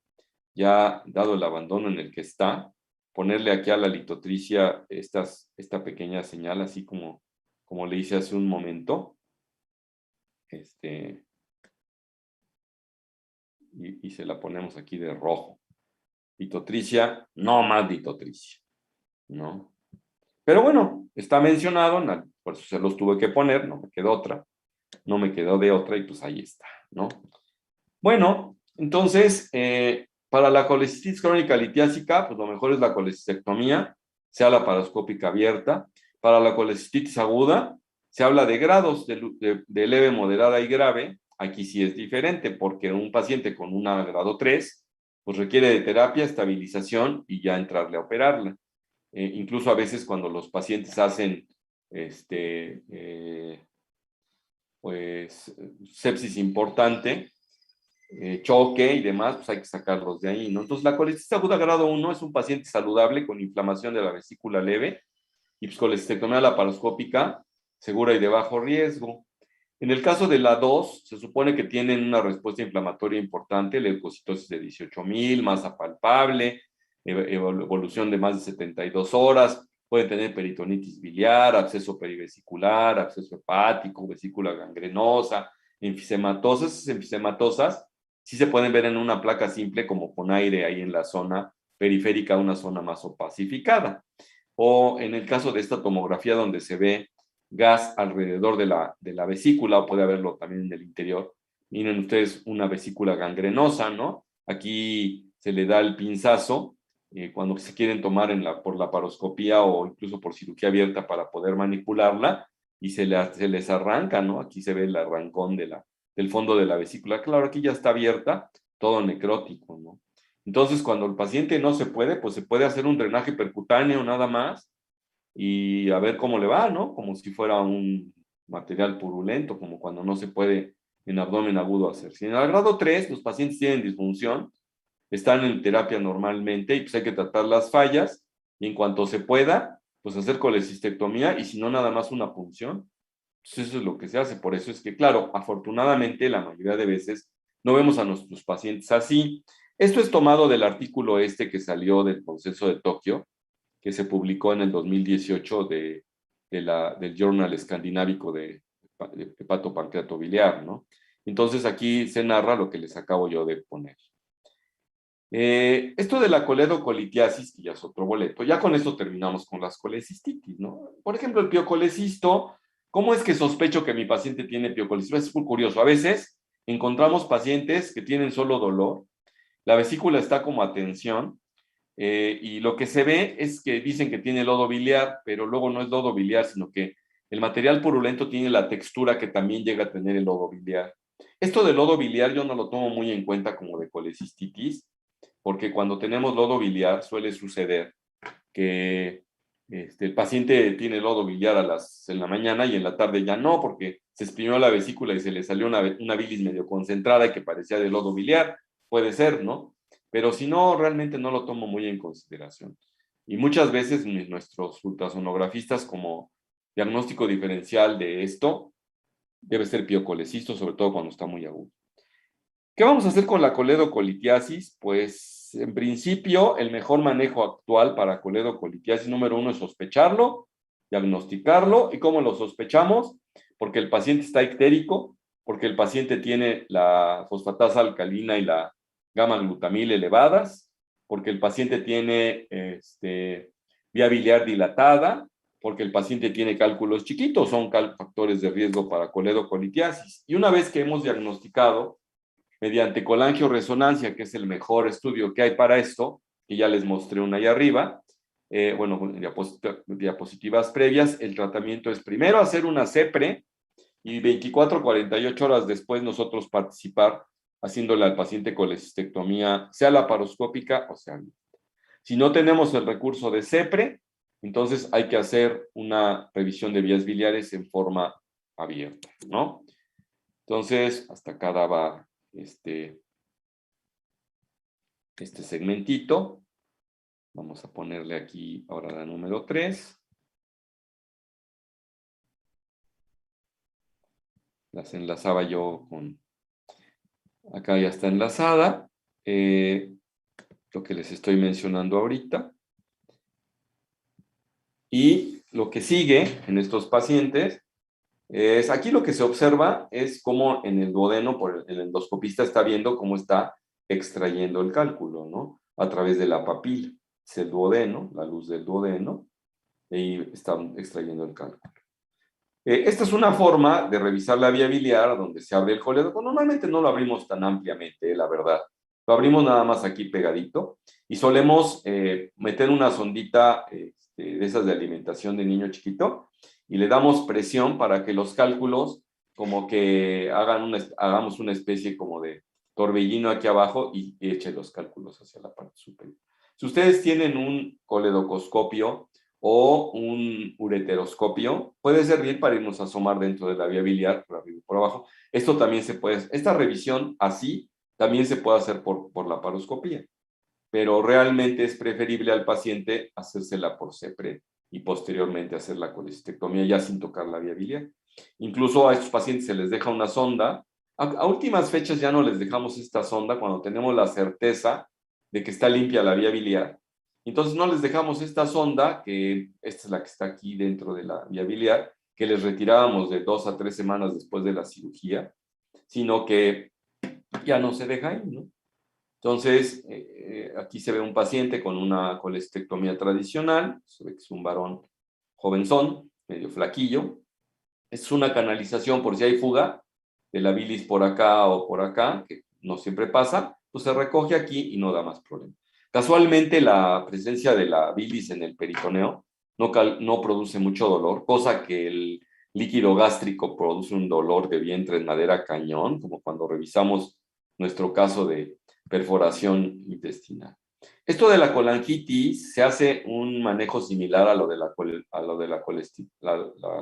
ya dado el abandono en el que está, ponerle aquí a la litotricia esta pequeña señal, así como le hice hace un momento. Y se la ponemos aquí de rojo. Litotricia, no más litotricia, ¿no? Pero bueno, está mencionado, por eso se los tuve que poner, no me quedó otra, no me quedó de otra y pues ahí está, ¿no? Bueno, entonces, para la colecistitis crónica litiásica, pues lo mejor es la colecistectomía, sea la paroscópica abierta. Para la colecistitis aguda, se habla de grados de leve, moderada y grave. Aquí sí es diferente, porque un paciente con una grado 3, pues requiere de terapia, estabilización y ya entrarle a operarla. Incluso a veces cuando los pacientes hacen pues sepsis importante, choque y demás, pues hay que sacarlos de ahí, ¿no? Entonces la colecistitis aguda grado 1 es un paciente saludable con inflamación de la vesícula leve y pues colecistectomía laparoscópica segura y de bajo riesgo. En el caso de la 2, se supone que tienen una respuesta inflamatoria importante, leucocitosis de 18,000, masa palpable, evolución de más de 72 horas, pueden tener peritonitis biliar, absceso perivesicular, absceso hepático, vesícula gangrenosa, enfisematosas. Esas enfisematosas sí se pueden ver en una placa simple como con aire ahí en la zona periférica, una zona más opacificada. O en el caso de esta tomografía donde se ve gas alrededor de la vesícula, o puede haberlo también en el interior. Miren ustedes una vesícula gangrenosa, ¿no? Aquí se le da el pinzazo cuando se quieren tomar por laparoscopía o incluso por cirugía abierta para poder manipularla y se les arranca, ¿no? Aquí se ve el arrancón del fondo de la vesícula. Claro, aquí ya está abierta, todo necrótico, ¿no? Entonces, cuando el paciente no se puede, pues se puede hacer un drenaje percutáneo nada más y a ver cómo le va, ¿no? Como si fuera un material purulento, como cuando no se puede en abdomen agudo hacer. Si en el grado 3 los pacientes tienen disfunción, están en terapia normalmente y pues hay que tratar las fallas y en cuanto se pueda, pues hacer colecistectomía y si no, nada más una punción. Pues eso es lo que se hace. Por eso es que, claro, afortunadamente la mayoría de veces no vemos a nuestros pacientes así. Esto es tomado del artículo que salió del Consenso de Tokio, que se publicó en el 2018 del Journal Escandinávico de Hepatopancreato Biliar, ¿no? Entonces aquí se narra lo que les acabo yo de poner. Esto de la coledocolitiasis, que ya es otro boleto, ya con esto terminamos con las colecistitis, ¿no? Por ejemplo, el piocolecisto, ¿cómo es que sospecho que mi paciente tiene piocolecisto? Es muy curioso, a veces encontramos pacientes que tienen solo dolor, la vesícula está como a tensión, y lo que se ve es que dicen que tiene lodo biliar, pero luego no es lodo biliar, sino que el material purulento tiene la textura que también llega a tener el lodo biliar. Esto del lodo biliar yo no lo tomo muy en cuenta como de colecistitis, porque cuando tenemos lodo biliar suele suceder que el paciente tiene lodo biliar en la mañana y en la tarde ya no, porque se exprimió la vesícula y se le salió una bilis medio concentrada y que parecía de lodo biliar. Puede ser, ¿no? Pero si no, realmente no lo tomo muy en consideración. Y muchas veces nuestros ultrasonografistas como diagnóstico diferencial de esto debe ser piocolecisto, sobre todo cuando está muy agudo. ¿Qué vamos a hacer con la coledocolitiasis? Pues en principio el mejor manejo actual para coledocolitiasis número 1 es sospecharlo, diagnosticarlo. ¿Y cómo lo sospechamos? Porque el paciente está ictérico, porque el paciente tiene la fosfatasa alcalina y la gamma-glutamil elevadas, porque el paciente tiene vía biliar dilatada, porque el paciente tiene cálculos chiquitos, son factores de riesgo para coledocolitiasis. Y una vez que hemos diagnosticado mediante colangioresonancia, que es el mejor estudio que hay para esto, que ya les mostré una ahí arriba, bueno, diapositivas previas, el tratamiento es primero hacer una CEPRE y 24 48 horas después nosotros participar haciéndole al paciente colecistectomía, sea laparoscópica o sea. Si no tenemos el recurso de CEPRE, entonces hay que hacer una revisión de vías biliares en forma abierta, ¿no? Entonces, hasta acá daba este segmentito. Vamos a ponerle aquí ahora la número 3. Las enlazaba yo con... Acá ya está enlazada. Lo que les estoy mencionando ahorita. Y lo que sigue en estos pacientes es... Aquí lo que se observa es cómo en el duodeno, el endoscopista está viendo cómo está extrayendo el cálculo, ¿no? A través de la papila. Es el duodeno, la luz del duodeno. Y está extrayendo el cálculo. Esta es una forma de revisar la vía biliar donde se abre el colédoco. Normalmente no lo abrimos tan ampliamente, la verdad. Lo abrimos nada más aquí pegadito y solemos meter una sondita de esas de alimentación de niño chiquito y le damos presión para que los cálculos como que hagamos una especie como de torbellino aquí abajo y eche los cálculos hacia la parte superior. Si ustedes tienen un coledocoscopio o un ureteroscopio, puede servir para irnos a asomar dentro de la vía biliar, por arriba y por abajo. Esto también se puede, esta revisión así también se puede hacer por laparoscopía, pero realmente es preferible al paciente hacérsela por CEPRE y posteriormente hacer la colecistectomía ya sin tocar la vía biliar. Incluso a estos pacientes se les deja una sonda. A últimas fechas ya no les dejamos esta sonda cuando tenemos la certeza de que está limpia la vía biliar. Entonces no les dejamos esta sonda, que esta es la que está aquí dentro de la vía biliar, que les retirábamos de 2 a 3 semanas después de la cirugía, sino que ya no se deja ahí, ¿no? Entonces, aquí se ve un paciente con una colestectomía tradicional, se ve que es un varón jovenzón, medio flaquillo. Es una canalización por si hay fuga de la bilis por acá o por acá, que no siempre pasa, pues se recoge aquí y no da más problema. Casualmente la presencia de la bilis en el peritoneo no produce mucho dolor, cosa que el líquido gástrico produce un dolor de vientre en madera cañón, como cuando revisamos nuestro caso de perforación intestinal. Esto de la colangitis se hace un manejo similar a lo de la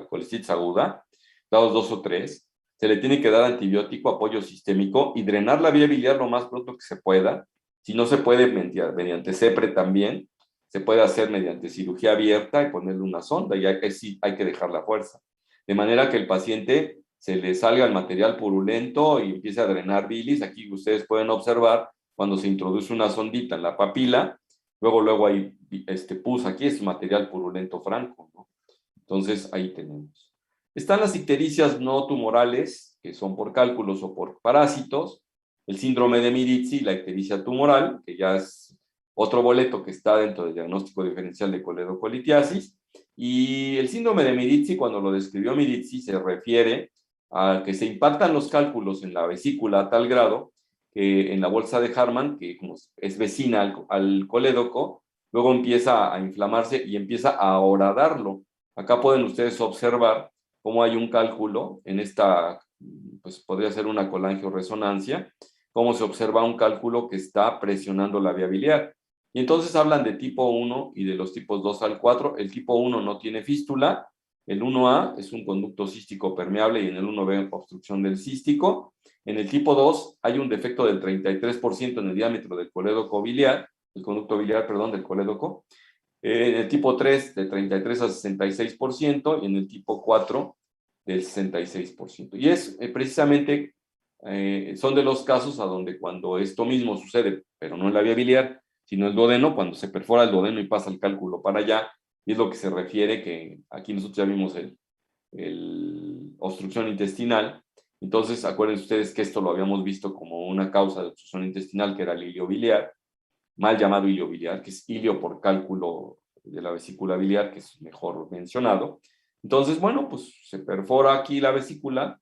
colestitis aguda, dados 2 o 3. Se le tiene que dar antibiótico, apoyo sistémico y drenar la vía biliar lo más pronto que se pueda. Si no se puede mediante CEPRE también, se puede hacer mediante cirugía abierta y ponerle una sonda, y sí hay que dejar la fuerza. De manera que el paciente se le salga el material purulento y empiece a drenar bilis. Aquí ustedes pueden observar cuando se introduce una sondita en la papila, luego hay pus, aquí es material purulento franco, ¿no? Entonces ahí tenemos. Están las ictericias no tumorales, que son por cálculos o por parásitos, el síndrome de Mirizzi, la ictericia tumoral, que ya es otro boleto que está dentro del diagnóstico diferencial de coledocolitiasis, y el síndrome de Mirizzi, cuando lo describió Mirizzi, se refiere a que se impactan los cálculos en la vesícula a tal grado que en la bolsa de Harman, que como es vecina al colédoco, luego empieza a inflamarse y empieza a horadarlo. Acá pueden ustedes observar cómo hay un cálculo en esta, pues podría ser una colangioresonancia, cómo se observa un cálculo que está presionando la vía biliar. Y entonces hablan de tipo 1 y de los tipos 2 al 4. El tipo 1 no tiene fístula, el 1A es un conducto cístico permeable y en el 1B obstrucción del cístico. En el tipo 2 hay un defecto del 33% en el diámetro del colédoco biliar, el conducto biliar, perdón, del colédoco. En el tipo 3 de 33 a 66% y en el tipo 4 del 66%. Y es precisamente, son de los casos a donde cuando esto mismo sucede, pero no en la vía biliar, sino el duodeno, cuando se perfora el duodeno y pasa el cálculo para allá, y es lo que se refiere, que aquí nosotros ya vimos el obstrucción intestinal. Entonces, acuérdense ustedes que esto lo habíamos visto como una causa de obstrucción intestinal, que era el ilio biliar, mal llamado ilio biliar, que es ilio por cálculo de la vesícula biliar, que es mejor mencionado. Entonces, bueno, pues se perfora aquí la vesícula,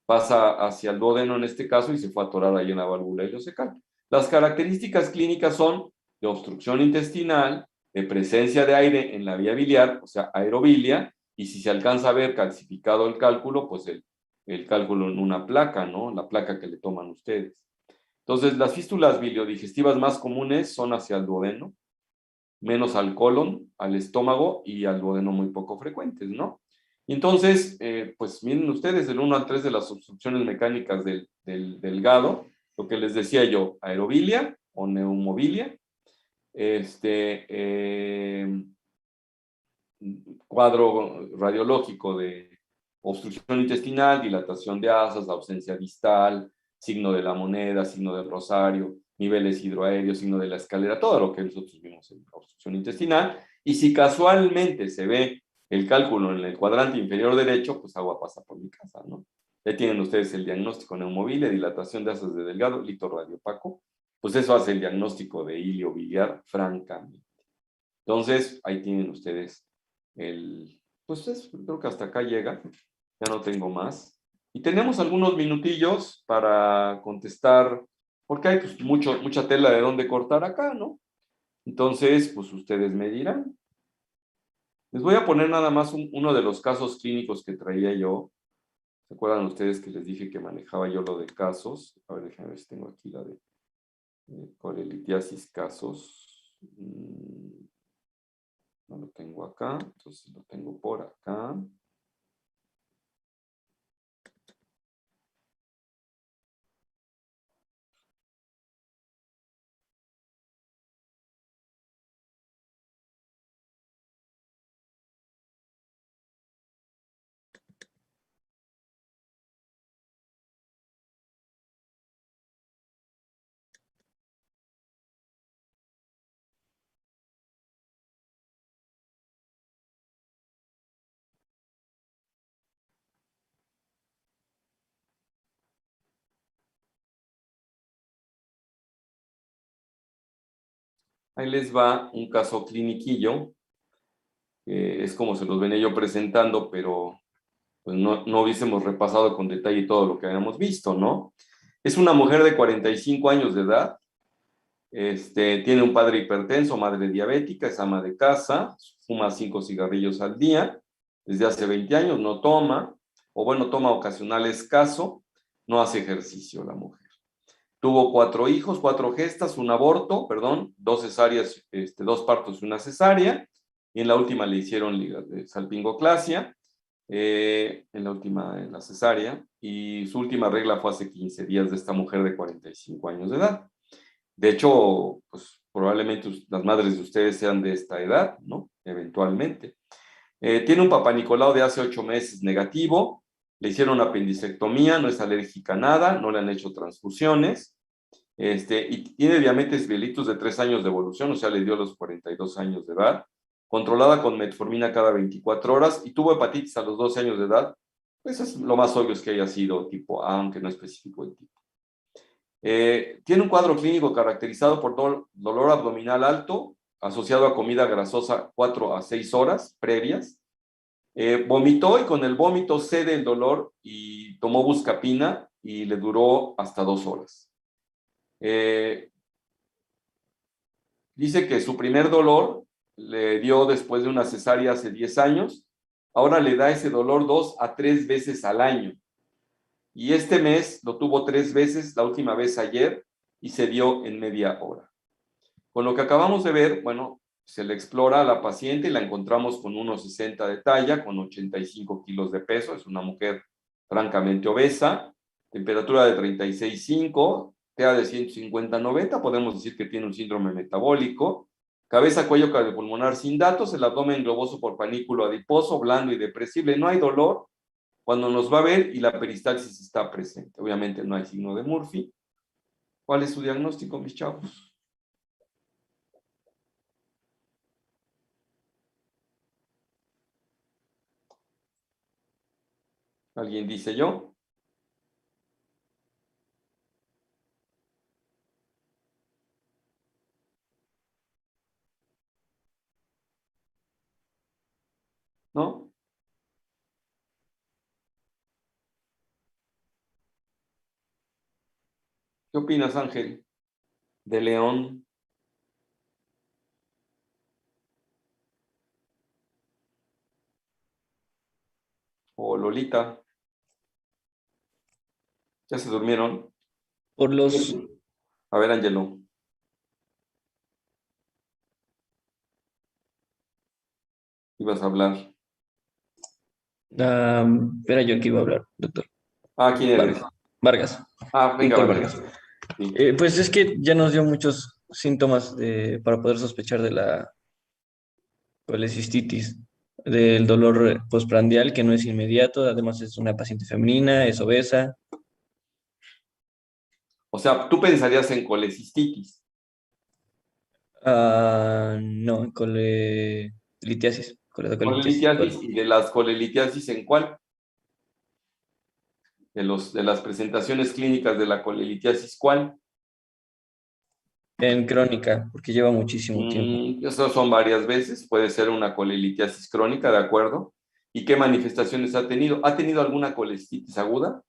pasa hacia el duodeno en este caso y se fue a atorar ahí en la válvula ileocecal. Las características clínicas son de obstrucción intestinal, de presencia de aire en la vía biliar, o sea, aerobilia, y si se alcanza a ver calcificado el cálculo, pues el cálculo en una placa, ¿no? La placa que le toman ustedes. Entonces, las fístulas biliodigestivas más comunes son hacia el duodeno, menos al colon, al estómago y al duodeno muy poco frecuentes, ¿no? Y entonces, pues miren ustedes, del 1 al 3 de las obstrucciones mecánicas del delgado, lo que les decía yo, aerobilia o neumobilia, cuadro radiológico de obstrucción intestinal, dilatación de asas, ausencia distal, signo de la moneda, signo del rosario, niveles hidroaéreos, signo de la escalera, todo lo que nosotros vimos en obstrucción intestinal. Y si casualmente se ve el cálculo en el cuadrante inferior derecho, pues agua pasa por mi casa, ¿no? Ya tienen ustedes el diagnóstico neumovile, dilatación de asas de delgado, lito radiopaco. Pues eso hace el diagnóstico de ilio biliar francamente. Entonces, ahí tienen ustedes pues creo que hasta acá llega, ya no tengo más. Y tenemos algunos minutillos para contestar, porque hay pues mucha tela de dónde cortar acá, ¿no? Entonces, pues ustedes me dirán. Les voy a poner nada más uno de los casos clínicos que traía yo, ¿Se acuerdan ustedes que les dije que manejaba yo lo de casos? A ver, déjenme ver si tengo aquí la de colelitiasis casos. No lo tengo acá, entonces lo tengo por acá. Ahí les va un caso cliniquillo. Es como se los venía yo presentando, pero pues no hubiésemos repasado con detalle todo lo que habíamos visto, ¿no? Es una mujer de 45 años de edad. Tiene un padre hipertenso, madre diabética, es ama de casa, fuma 5 cigarrillos al día, desde hace 20 años, no toma, o bueno, toma ocasional escaso, no hace ejercicio la mujer. Tuvo 4 hijos, 4 gestas, un aborto, perdón, 2 cesáreas, 2 partos y una cesárea, y en la última le hicieron salpingoclasia, en la cesárea, y su última regla fue hace 15 días de esta mujer de 45 años de edad. De hecho, pues probablemente las madres de ustedes sean de esta edad, ¿no? Eventualmente. Tiene un papá Nicolau de hace 8 meses negativo, le hicieron apendicectomía, no es alérgica a nada, no le han hecho transfusiones, y tiene diabetes mellitus de 3 años de evolución, o sea, le dio a los 42 años de edad, controlada con metformina cada 24 horas, y tuvo hepatitis a los 12 años de edad. Pues es lo más obvio es que haya sido tipo A, aunque no especificó el tipo. Tiene un cuadro clínico caracterizado por dolor abdominal alto, asociado a comida grasosa 4 a 6 horas previas. Vomitó y con el vómito cede el dolor y tomó buscapina y le duró hasta 2 horas. Dice que su primer dolor le dio después de una cesárea hace 10 años. Ahora le da ese dolor 2 a 3 veces al año. Y este mes lo tuvo 3 veces, la última vez ayer, y se dio en media hora. Con lo que acabamos de ver, bueno, se le explora a la paciente y la encontramos con 1,60 de talla, con 85 kilos de peso. Es una mujer francamente obesa, temperatura de 36,5, TA de 150-90, podemos decir que tiene un síndrome metabólico, cabeza, cuello cardiopulmonar sin datos, el abdomen globoso por panículo adiposo, blando y depresible, no hay dolor cuando nos va a ver y la peristalsis está presente. Obviamente no hay signo de Murphy. ¿Cuál es su diagnóstico, mis chavos? ¿Alguien dice yo? ¿No? ¿Qué opinas, Ángel? ¿De León o Lolita? ¿Ya se durmieron? Por los... A ver, Ángelo, ibas a hablar. Era yo que iba a hablar, doctor. Ah, ¿quién eres? Vargas. Vargas. Ah, venga, Doctor Vargas. Vargas. Sí. Pues es que ya nos dio muchos síntomas para poder sospechar de la colecistitis, del dolor postprandial que no es inmediato, además es una paciente femenina, es obesa. O sea, tú pensarías en colecistitis. No, colelitiasis, coletocolitiasis. Colelitiasis, y de las colelitiasis, ¿en cuál? De las presentaciones clínicas de la colelitiasis, ¿cuál? En crónica, porque lleva muchísimo tiempo. Eso son varias veces, puede ser una colelitiasis crónica, ¿de acuerdo? ¿Y qué manifestaciones ha tenido? ¿Ha tenido alguna colecistitis aguda?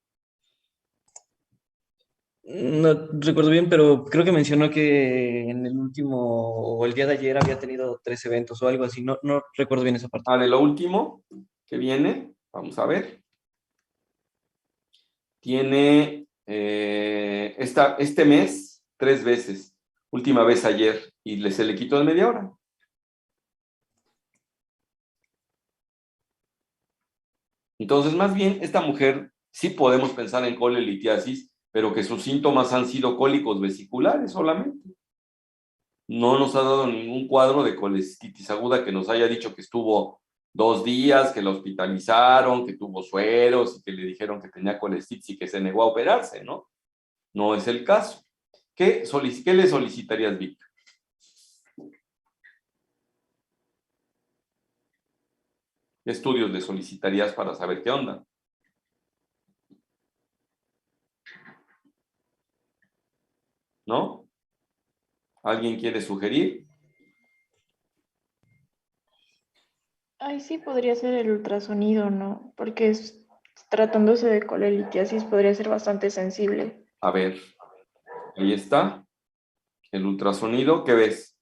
No recuerdo bien, pero creo que mencionó que en el último o el día de ayer había tenido 3 eventos o algo así. No recuerdo bien esa parte. Ah, de lo último que viene, vamos a ver. tiene este mes 3 veces, última vez ayer, y se le quitó en media hora. Entonces, más bien, esta mujer sí podemos pensar en colelitiasis, pero que sus síntomas han sido cólicos vesiculares solamente. No nos ha dado ningún cuadro de colecistitis aguda que nos haya dicho que estuvo 2 días, que la hospitalizaron, que tuvo sueros y que le dijeron que tenía colecistitis y que se negó a operarse, ¿no? No es el caso. ¿Qué le solicitarías, Vic? ¿Qué estudios le solicitarías para saber qué onda? ¿No? ¿Alguien quiere sugerir? Ay, sí, podría ser el ultrasonido, ¿no? Porque tratándose de colelitiasis podría ser bastante sensible. A ver, ahí está. El ultrasonido, ¿qué ves?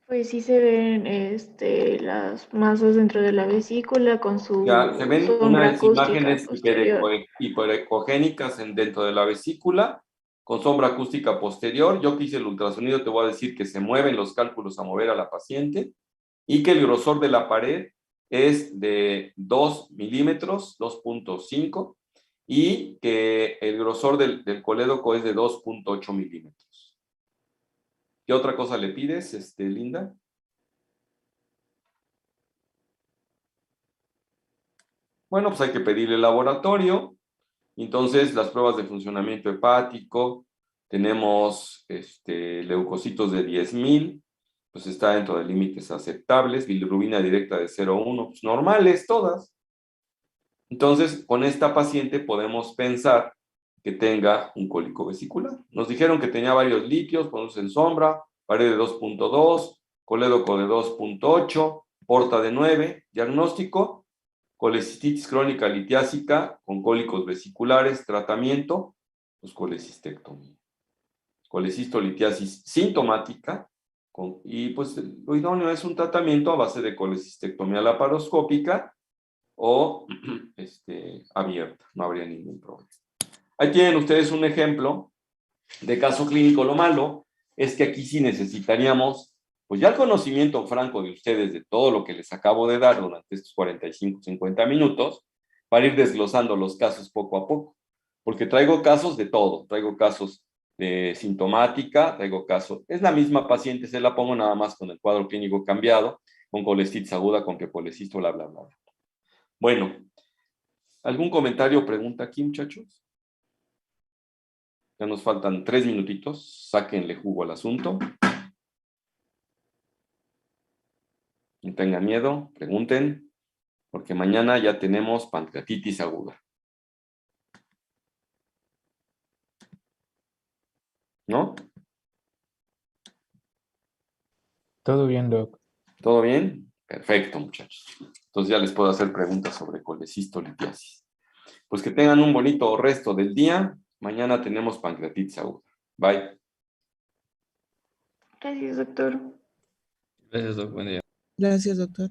Pues sí se ven las masas dentro de la vesícula con Ya se su ven sombra unas acústica imágenes posterior. hiperecogénicas dentro de la vesícula, con sombra acústica posterior. Yo que hice el ultrasonido te voy a decir que se mueven los cálculos a mover a la paciente y que el grosor de la pared es de 2 milímetros, 2.5, y que el grosor del colédoco es de 2.8 milímetros. ¿Qué otra cosa le pides, Linda? Bueno, pues hay que pedirle el laboratorio. Entonces, las pruebas de funcionamiento hepático, tenemos leucocitos de 10,000, pues está dentro de límites aceptables, bilirrubina directa de 0,1, pues normales todas. Entonces, con esta paciente podemos pensar que tenga un cólico vesicular. Nos dijeron que tenía varios litios, ponemos en sombra, pared de 2.2, colédoco de 2.8, porta de 9, diagnóstico, colecistitis crónica litiásica con cólicos vesiculares, tratamiento, pues colecistectomía. Colecistolitiasis sintomática, y pues lo idóneo es un tratamiento a base de colecistectomía laparoscópica o abierta, no habría ningún problema. Ahí tienen ustedes un ejemplo de caso clínico. Lo malo es que aquí sí necesitaríamos, pues ya el conocimiento franco de ustedes de todo lo que les acabo de dar durante estos 45, 50 minutos, para ir desglosando los casos poco a poco, porque traigo casos de todo, traigo casos de sintomática, traigo casos, es la misma paciente, se la pongo nada más con el cuadro clínico cambiado, con colestitis aguda, con quepolicisto, bla, bla, bla. Bueno, ¿algún comentario o pregunta aquí, muchachos? Ya nos faltan 3 minutitos. Sáquenle jugo al asunto. No tengan miedo, pregunten, porque mañana ya tenemos pancreatitis aguda. ¿No? Todo bien, Doc. ¿Todo bien? Perfecto, muchachos. Entonces ya les puedo hacer preguntas sobre colecistolitiasis. Pues que tengan un bonito resto del día. Mañana tenemos pancreatitis aguda. Bye. Gracias, doctor. Gracias, Doc. Buen día. Gracias, doctor.